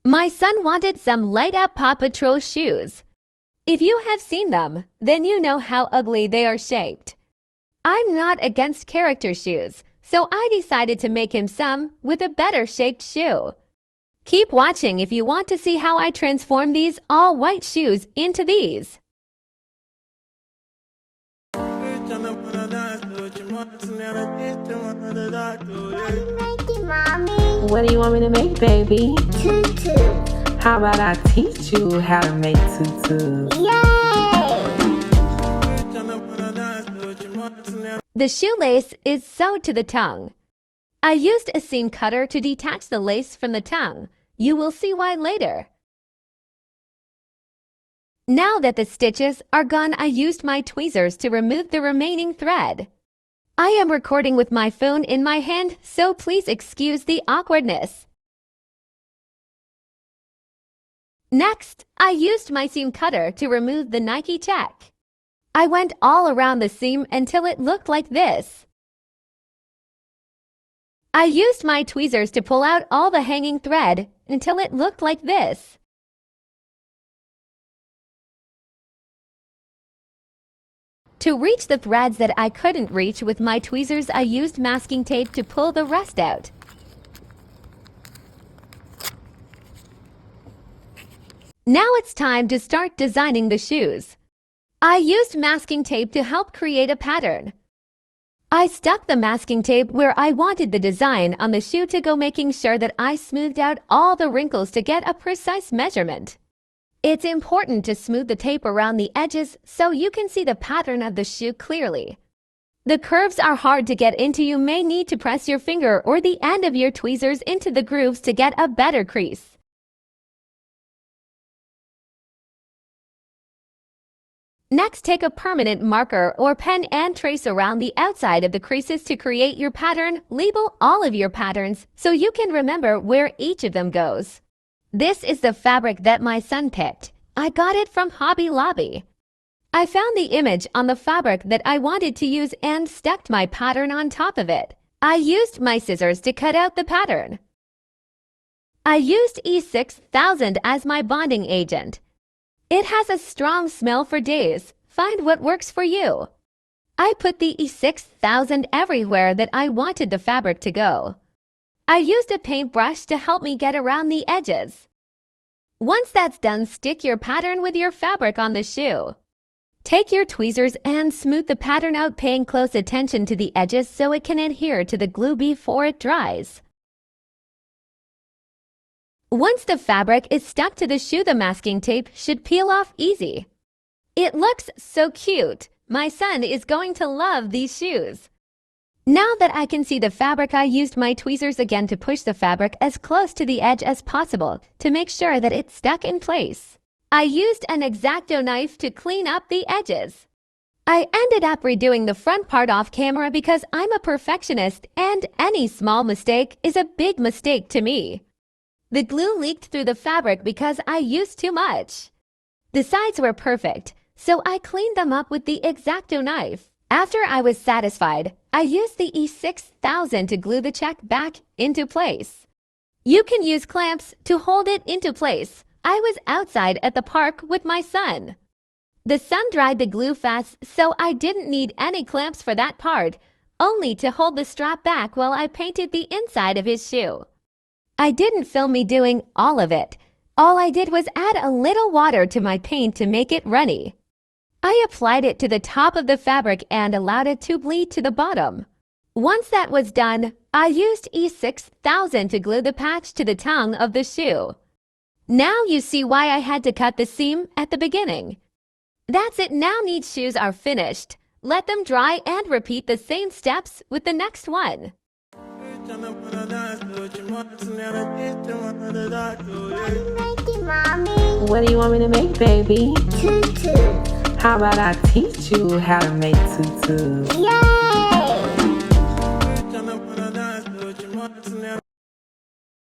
My son wanted some light-up Paw Patrol shoes. If you have seen them, then you know how ugly they are shaped. I'm not against character shoes, so I decided to make him some with a better shaped shoe. Keep watching if you want to see how I transform these all-white shoes into these. What do you want me to make, baby? Tutu. How about I teach you how to make tutus? Yay! The shoelace is sewed to the tongue. I used a seam cutter to detach the lace from the tongue. You will see why later. Now that the stitches are gone, I used my tweezers to remove the remaining thread. I am recording with my phone in my hand, so please excuse the awkwardness. Next, I used my seam cutter to remove the Nike check. I went all around the seam until it looked like this. I used my tweezers to pull out all the hanging thread until it looked like this. To reach the threads that I couldn't reach with my tweezers, I used masking tape to pull the rest out. Now it's time to start designing the shoes. I used masking tape to help create a pattern. I stuck the masking tape where I wanted the design on the shoe to go, making sure that I smoothed out all the wrinkles to get a precise measurement. It's important to smooth the tape around the edges so you can see the pattern of the shoe clearly. The curves are hard to get into. You may need to press your finger or the end of your tweezers into the grooves to get a better crease. Next, take a permanent marker or pen and trace around the outside of the creases to create your pattern. Label all of your patterns so you can remember where each of them goes. This is the fabric that my son picked. I got it from Hobby Lobby. I found the image on the fabric that I wanted to use and stuck my pattern on top of it. I used my scissors to cut out the pattern. I used E6000 as my bonding agent. It has a strong smell for days. Find what works for you. I put the E6000 everywhere that I wanted the fabric to go. I used a paintbrush to help me get around the edges. Once that's done, stick your pattern with your fabric on the shoe. Take your tweezers and smooth the pattern out, paying close attention to the edges so it can adhere to the glue before it dries. Once the fabric is stuck to the shoe, the masking tape should peel off easy. It looks so cute. My son is going to love these shoes. Now that I can see the fabric, I used my tweezers again to push the fabric as close to the edge as possible to make sure that it's stuck in place. I used an X-Acto knife to clean up the edges. I ended up redoing the front part off camera because I'm a perfectionist and any small mistake is a big mistake to me. The glue leaked through the fabric because I used too much. The sides were perfect, so I cleaned them up with the X-Acto knife. After I was satisfied, I used the E6000 to glue the check back into place. You can use clamps to hold it into place. I was outside at the park with my son. The sun dried the glue fast, so I didn't need any clamps for that part, only to hold the strap back while I painted the inside of his shoe. I didn't film me doing all of it. All I did was add a little water to my paint to make it runny. I applied it to the top of the fabric and allowed it to bleed to the bottom. Once that was done, I used E6000 to glue the patch to the tongue of the shoe. Now you see why I had to cut the seam at the beginning. That's it. Now these shoes are finished. Let them dry and repeat the same steps with the next one. What do you want me to make, baby? Tutu. How about I teach you how to make tutus? Yay!